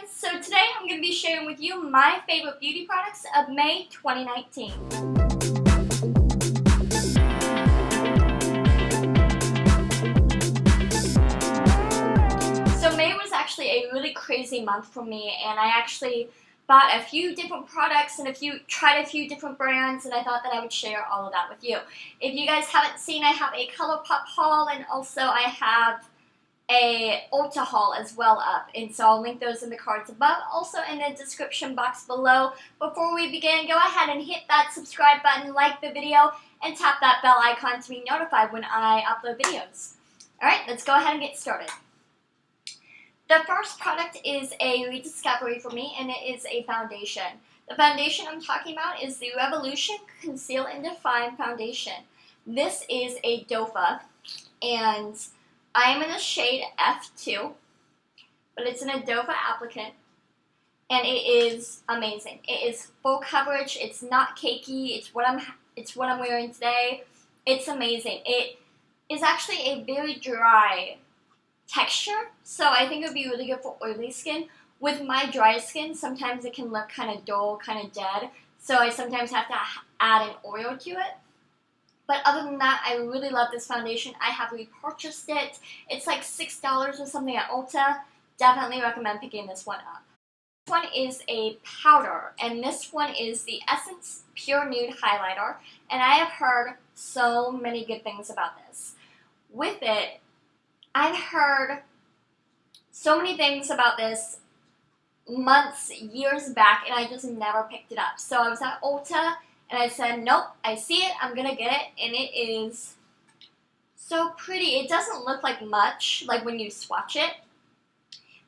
friends, so today I'm going to be sharing with you my favorite beauty products of May 2019. So May was actually a really crazy month for me, and I actually bought a few different products and tried a few different brands, and I thought that I would share all of that with you. If you guys haven't seen, I have a ColourPop haul, and also I have a Ulta haul as well up, and so I'll link those in the cards above, also in the description box below. Before we begin, go ahead and hit that subscribe button, like the video, and tap that bell icon to be notified when I upload videos. Alright, let's go ahead and get started. The first product is a rediscovery for me, and it is a foundation. The foundation I'm talking about is the Revolution Conceal and Define Foundation. This is a doe-foot, and I am in the shade F2, but it's in a doe-foot applicant, and it is amazing. It is full coverage. It's not cakey. It's what I'm wearing today. It's amazing. It is actually a very dry texture, so I think it would be really good for oily skin. With my dry skin, sometimes it can look kind of dull, kind of dead, so I sometimes have to add an oil to it. But other than that, I really love this foundation. I have repurchased it. It's like $6 or something at Ulta. Definitely recommend picking this one up. This one is a powder, and this one is the Essence Pure Nude Highlighter, and I have heard so many good things about this. With it, I've heard so many things about this months, years back, and I just never picked it up. So I was at Ulta, and I said, nope, I see it, I'm going to get it, and it is so pretty. It doesn't look like much, like when you swatch it,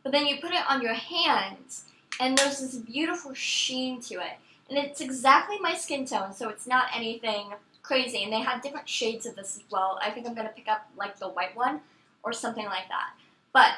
but then you put it on your hands, and there's this beautiful sheen to it. And it's exactly my skin tone, so it's not anything crazy, and they have different shades of this as well. I think I'm going to pick up like the white one, or something like that. But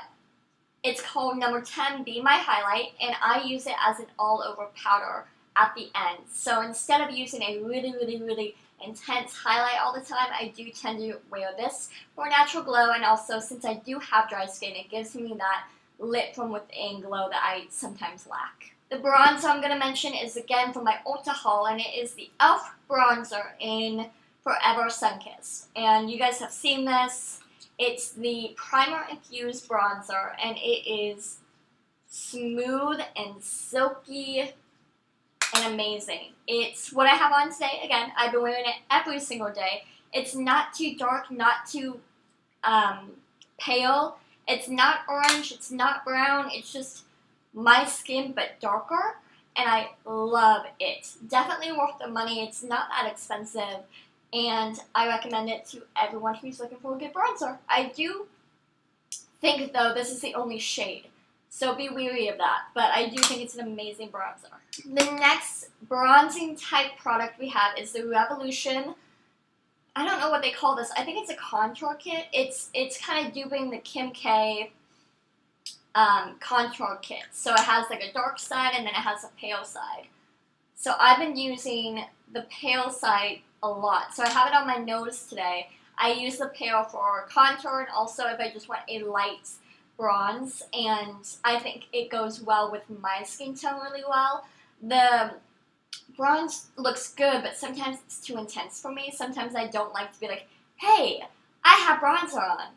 it's called Number 10 Be My Highlight, and I use it as an all-over powder at the end. So instead of using a really intense highlight all the time, I do tend to wear this for a natural glow, and also since I do have dry skin, it gives me that lit from within glow that I sometimes lack. The bronzer I'm going to mention is again from my Ulta haul, and it is the e.l.f. bronzer in Forever Sunkissed. And you guys have seen this. It's the primer infused bronzer, and it is smooth and silky and amazing. It's what I have on today. Again, I've been wearing it every single day. It's not too dark, not too pale. It's not orange, it's not brown. It's just my skin, but darker, and I love it. Definitely worth the money. It's not that expensive, and I recommend it to everyone who's looking for a good bronzer. I do think, though, this is the only shade, so be wary of that, but I do think it's an amazing bronzer. The next bronzing type product we have is the Revolution. I don't know what they call this. I think it's a contour kit. It's kind of duping the Kim K contour kit. So it has like a dark side and then it has a pale side. So I've been using the pale side a lot. So I have it on my nose today. I use the pale for contour, and also if I just want a light bronze, and I think it goes well with my skin tone really well. The bronze looks good, but sometimes it's too intense for me. Sometimes I don't like to be like, hey, I have bronzer on.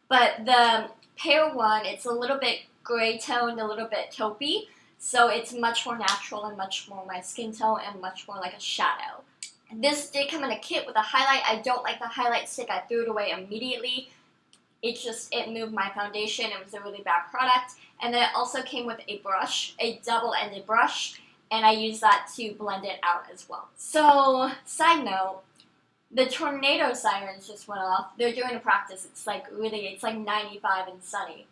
But the pale one, it's a little bit gray toned, a little bit taupey, so it's much more natural and much more my skin tone and much more like a shadow. This did come in a kit with a highlight. I don't like the highlight stick. I threw it away immediately. It moved my foundation. It was a really bad product. And then it also came with a brush, a double-ended brush, and I use that to blend it out as well. So, side note, the tornado sirens just went off. They're doing a practice. It's like 95 and sunny.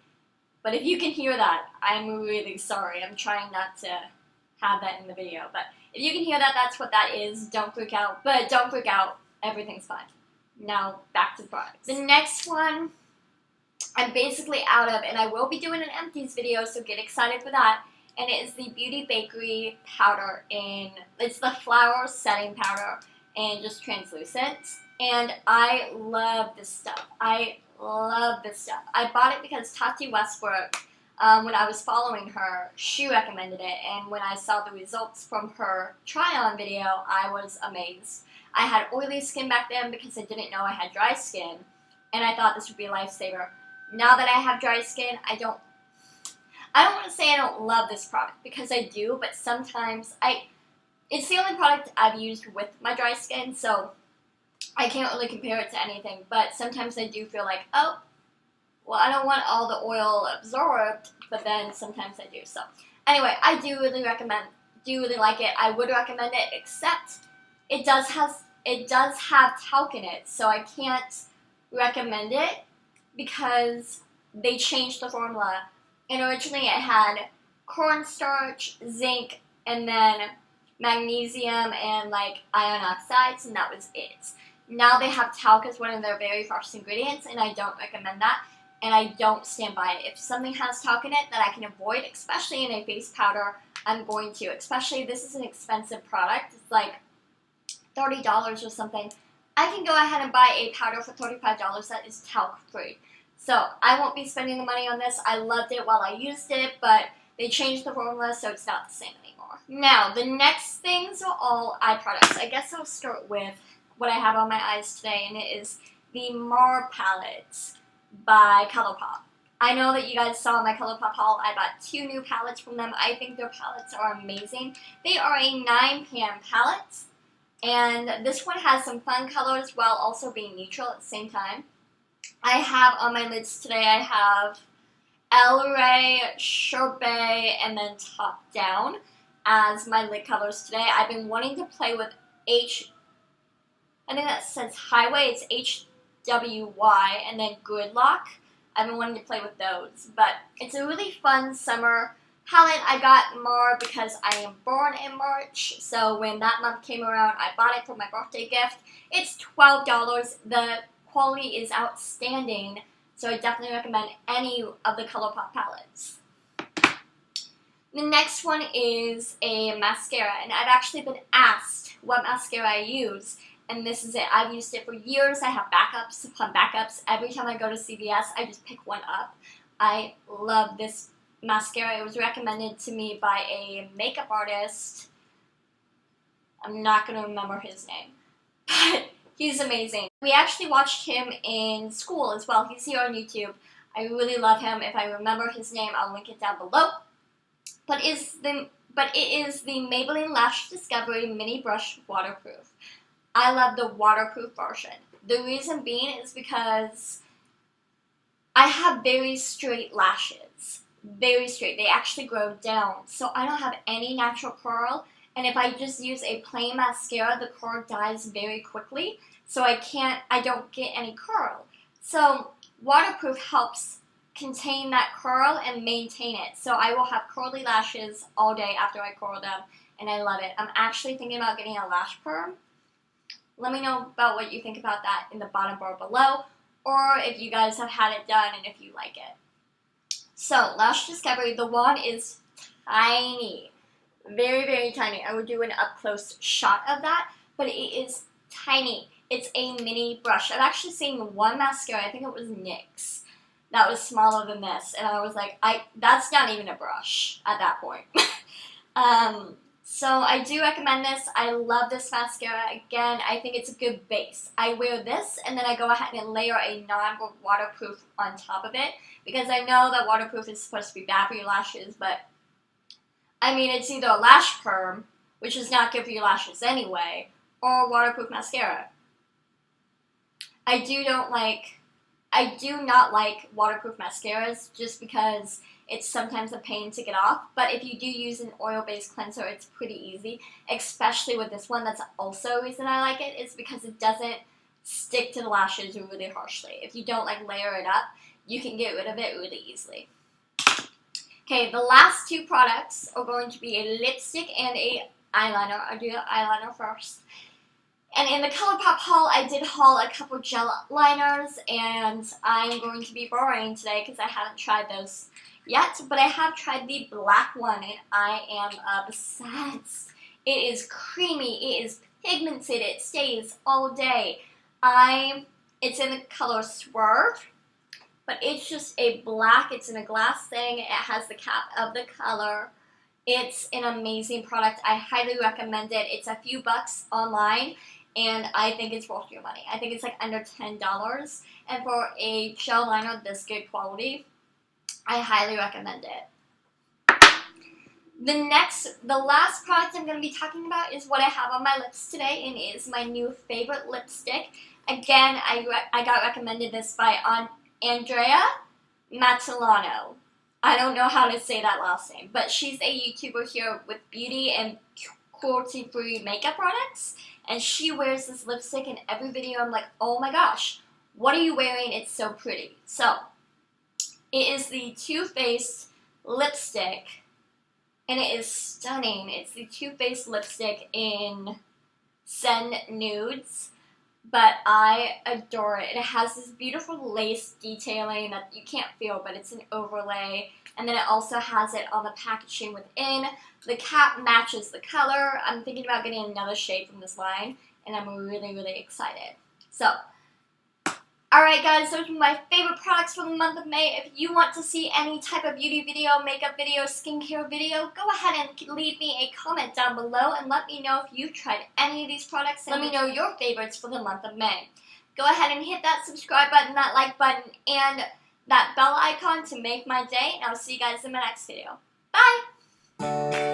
But if you can hear that, I'm really sorry. I'm trying not to have that in the video. But if you can hear that, that's what that is. Don't freak out. But don't freak out. Everything's fine. Now, back to the products. The next one I'm basically out of, and I will be doing an empties video, so get excited for that. And it is the Beauty Bakery powder it's the flower setting powder and just translucent. And I love this stuff. I love this stuff. I bought it because Tati Westbrook when I was following her, she recommended it, and when I saw the results from her try-on video, I was amazed. I had oily skin back then because I didn't know I had dry skin, and I thought this would be a lifesaver. Now that I have dry skin, I don't want to say I don't love this product, because I do, but sometimes it's the only product I've used with my dry skin, so I can't really compare it to anything, but sometimes I do feel like, oh, well, I don't want all the oil absorbed, but then sometimes I do. So anyway, I do really like it. I would recommend it, except it does have talc in it, so I can't recommend it because they changed the formula. And originally it had cornstarch, zinc, and then magnesium and like iron oxides, and that was it. Now they have talc as one of their very first ingredients, and I don't recommend that. And I don't stand by it. If something has talc in it that I can avoid, especially in a face powder, I'm going to. Especially, this is an expensive product. It's like $30 or something. I can go ahead and buy a powder for $35 that is talc free. So I won't be spending the money on this. I loved it while I used it, but they changed the formula, so it's not the same anymore. Now, the next things are all eye products. I guess I'll start with what I have on my eyes today, and it is the Mar palette by ColourPop. I know that you guys saw my ColourPop haul. I bought 2 new palettes from them. I think their palettes are amazing. They are a 9-pan palette, and this one has some fun colors while also being neutral at the same time. I have on my lids today, I have El Rey, Sherbet, and then Top Down as my lid colors today. I've been wanting to play with I think that says Highway, it's HWY, and then Gridlock. I've been wanting to play with those, but it's a really fun summer palette. I got Mar because I am born in March, so when that month came around, I bought it for my birthday gift. It's $12. The quality is outstanding, so I definitely recommend any of the ColourPop palettes. The next one is a mascara, and I've actually been asked what mascara I use, and this is it. I've used it for years. I have backups upon backups. Every time I go to CVS, I just pick one up. I love this mascara. It was recommended to me by a makeup artist. I'm not going to remember his name, but he's amazing. We actually watched him in school as well. He's here on YouTube. I really love him. If I remember his name, I'll link it down below. But it is the Maybelline Lash Discovery Mini Brush Waterproof. I love the waterproof version. The reason being is because I have very straight lashes. Very straight. They actually grow down. So I don't have any natural curl. And if I just use a plain mascara, the curl dies very quickly. So I don't get any curl. So waterproof helps contain that curl and maintain it. So I will have curly lashes all day after I curl them. And I love it. I'm actually thinking about getting a lash perm. Let me know about what you think about that in the bottom bar below, or if you guys have had it done and if you like it. So, Lash Discovery, the wand is tiny. Very, very tiny. I would do an up-close shot of that, but it is tiny. It's a mini brush. I've actually seen one mascara, I think it was NYX, that was smaller than this, and I was like, that's not even a brush at that point. So I do recommend this. I love this mascara. Again, I think it's a good base. I wear this, and then I go ahead and layer a non-waterproof on top of it, because I know that waterproof is supposed to be bad for your lashes, but I mean, it's either a lash perm, which is not good for your lashes anyway, or waterproof mascara. I do not like waterproof mascaras just because it's sometimes a pain to get off, but if you do use an oil-based cleanser, it's pretty easy, especially with this one. That's also a reason I like it, is because it doesn't stick to the lashes really harshly. If you don't layer it up, you can get rid of it really easily. Okay, the last 2 products are going to be a lipstick and a eyeliner. I'll do the eyeliner first. And in the ColourPop haul, I did haul a couple gel liners, and I'm going to be borrowing today because I haven't tried those yet, but I have tried the black one, and I am obsessed. It is creamy, it is pigmented, it stays all day. It's in the color Swerve, but it's just a black, it's in a glass thing, it has the cap of the color. It's an amazing product. I highly recommend it. It's a few bucks online, and I think it's worth your money. I think it's like under $10, and for a gel liner this good quality, I highly recommend it. The last product I'm going to be talking about is what I have on my lips today, and it is my new favorite lipstick. Again, I got recommended this by Andrea Matilano. I don't know how to say that last name, but she's a YouTuber here with beauty and cruelty-free makeup products, and she wears this lipstick in every video. I'm like, oh my gosh, what are you wearing? It's so pretty. So, it is the Too Faced lipstick, and it is stunning. It's the Too Faced lipstick in Sen Nudes, but I adore it. It has this beautiful lace detailing that you can't feel, but it's an overlay. And then it also has it on the packaging within. The cap matches the color. I'm thinking about getting another shade from this line, and I'm really, really excited. So, alright guys, those are my favorite products for the month of May. If you want to see any type of beauty video, makeup video, skincare video, go ahead and leave me a comment down below and let me know if you've tried any of these products, and let me know your favorites for the month of May. Go ahead and hit that subscribe button, that like button, and that bell icon to make my day, and I'll see you guys in my next video. Bye!